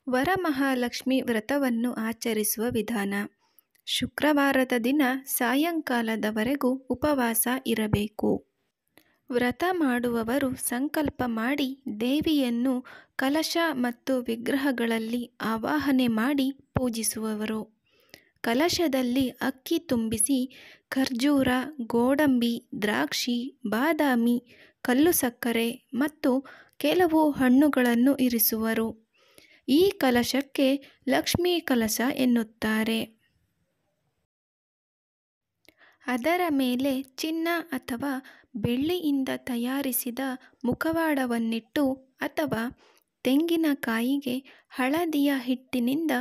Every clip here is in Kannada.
ವರಮಹಾಲಕ್ಷ್ಮಿ ವ್ರತವನ್ನು ಆಚರಿಸುವ ವಿಧಾನ. ಶುಕ್ರವಾರದ ದಿನ ಸಾಯಂಕಾಲದವರೆಗೂ ಉಪವಾಸ ಇರಬೇಕು. ವ್ರತ ಮಾಡುವವರು ಸಂಕಲ್ಪ ಮಾಡಿ ದೇವಿಯನ್ನು ಕಲಶ ಮತ್ತು ವಿಗ್ರಹಗಳಲ್ಲಿ ಆವಾಹನೆ ಮಾಡಿ ಪೂಜಿಸುವವರು. ಕಲಶದಲ್ಲಿ ಅಕ್ಕಿ ತುಂಬಿಸಿ ಖರ್ಜೂರ, ಗೋಡಂಬಿ, ದ್ರಾಕ್ಷಿ, ಬಾದಾಮಿ, ಕಲ್ಲು ಸಕ್ಕರೆ ಮತ್ತು ಕೆಲವು ಹಣ್ಣುಗಳನ್ನು ಇರಿಸುವರು. ಈ ಕಲಶಕ್ಕೆ ಲಕ್ಷ್ಮೀ ಕಲಶ ಎನ್ನುತ್ತಾರೆ. ಅದರ ಮೇಲೆ ಚಿನ್ನ ಅಥವಾ ಬೆಳ್ಳಿಯಿಂದ ತಯಾರಿಸಿದ ಮುಖವಾಡವನ್ನಿಟ್ಟು ಅಥವಾ ತೆಂಗಿನಕಾಯಿಗೆ ಹಳದಿಯ ಹಿಟ್ಟಿನಿಂದ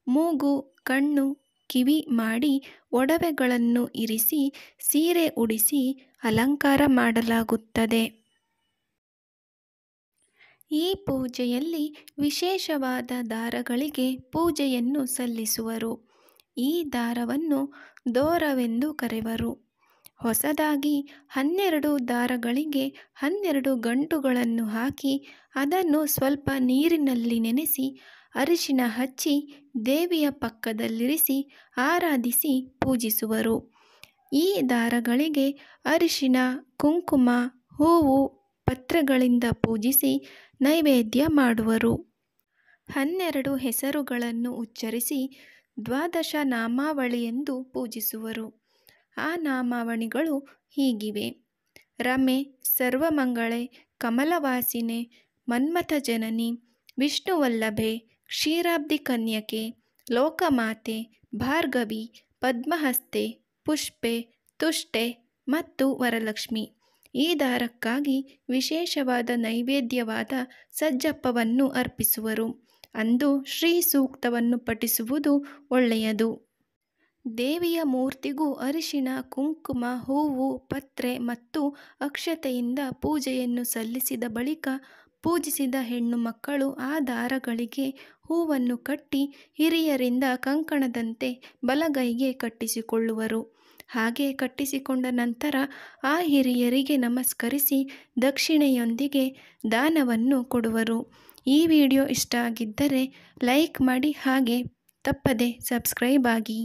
ಮೂಗು, ಕಣ್ಣು, ಕಿವಿ ಮಾಡಿ ಒಡವೆಗಳನ್ನು ಇರಿಸಿ ಸೀರೆ ಉಡಿಸಿ ಅಲಂಕಾರ ಮಾಡಲಾಗುತ್ತದೆ. ಈ ಪೂಜೆಯಲ್ಲಿ ವಿಶೇಷವಾದ ದಾರಗಳಿಗೆ ಪೂಜೆಯನ್ನು ಸಲ್ಲಿಸುವರು. ಈ ದಾರವನ್ನು ದೋರವೆಂದು ಕರೆಯುವರು. ಹೊಸದಾಗಿ 12 ದಾರಗಳಿಗೆ 12 ಗಂಟುಗಳನ್ನು ಹಾಕಿ ಅದನ್ನು ಸ್ವಲ್ಪ ನೀರಿನಲ್ಲಿ ನೆನೆಸಿ ಅರಿಶಿನ ಹಚ್ಚಿ ದೇವಿಯ ಪಕ್ಕದಲ್ಲಿರಿಸಿ ಆರಾಧಿಸಿ ಪೂಜಿಸುವರು. ಈ ದಾರಗಳಿಗೆ ಅರಿಶಿನ, ಕುಂಕುಮ, ಹೂವು, ಪತ್ರೆಗಳಿಂದ ಪೂಜಿಸಿ ನೈವೇದ್ಯ ಮಾಡುವರು. 12 ಹೆಸರುಗಳನ್ನು ಉಚ್ಚರಿಸಿ 12 ನಾಮಾವಳಿಯೆಂದು ಪೂಜಿಸುವರು. ಆ ನಾಮಾವಳಿಗಳು ಹೀಗಿವೆ: ರಮೆ, ಸರ್ವಮಂಗಳೆ, ಕಮಲವಾಸಿನೆ, ಮನ್ಮಥ ಜನನಿ, ವಿಷ್ಣುವಲ್ಲಭೆ, ಕ್ಷೀರಾಬ್ಧಿ ಕನ್ಯಕೆ, ಲೋಕಮಾತೆ, ಭಾರ್ಗವಿ, ಪದ್ಮಹಸ್ತೆ, ಪುಷ್ಪೆ, ತುಷ್ಟೆ ಮತ್ತು ವರಲಕ್ಷ್ಮಿ. ಈ ದಾರಕ್ಕಾಗಿ ವಿಶೇಷವಾದ ನೈವೇದ್ಯವಾದ ಸಜ್ಜಪ್ಪವನ್ನು ಅರ್ಪಿಸುವರು. ಅಂದು ಶ್ರೀ ಸೂಕ್ತವನ್ನು ಪಠಿಸುವುದು ಒಳ್ಳೆಯದು. ದೇವಿಯ ಮೂರ್ತಿಗೂ ಅರಿಶಿನ, ಕುಂಕುಮ, ಹೂವು, ಪತ್ರೆ ಮತ್ತು ಅಕ್ಷತೆಯಿಂದ ಪೂಜೆಯನ್ನು ಸಲ್ಲಿಸಿದ ಬಳಿಕ ಪೂಜಿಸಿದ ಹೆಣ್ಣು ಮಕ್ಕಳು ಆ ದಾರಗಳಿಗೆ ಹೂವನ್ನು ಕಟ್ಟಿ ಹಿರಿಯರಿಂದ ಕಂಕಣದಂತೆ ಬಲಗೈಗೆ ಕಟ್ಟಿಸಿಕೊಳ್ಳುವರು. ಹಾಗೆ ಕಟ್ಟಿಸಿಕೊಂಡ ನಂತರ ಆ ಹಿರಿಯರಿಗೆ ನಮಸ್ಕರಿಸಿ ದಕ್ಷಿಣೆಯೊಂದಿಗೆ ದಾನವನ್ನು ಕೊಡುವರು. ಈ ವಿಡಿಯೋ ಇಷ್ಟ ಆಗಿದ್ದರೆ ಲೈಕ್ ಮಾಡಿ, ಹಾಗೆ ತಪ್ಪದೆ ಸಬ್ಸ್ಕ್ರೈಬ್ ಆಗಿ.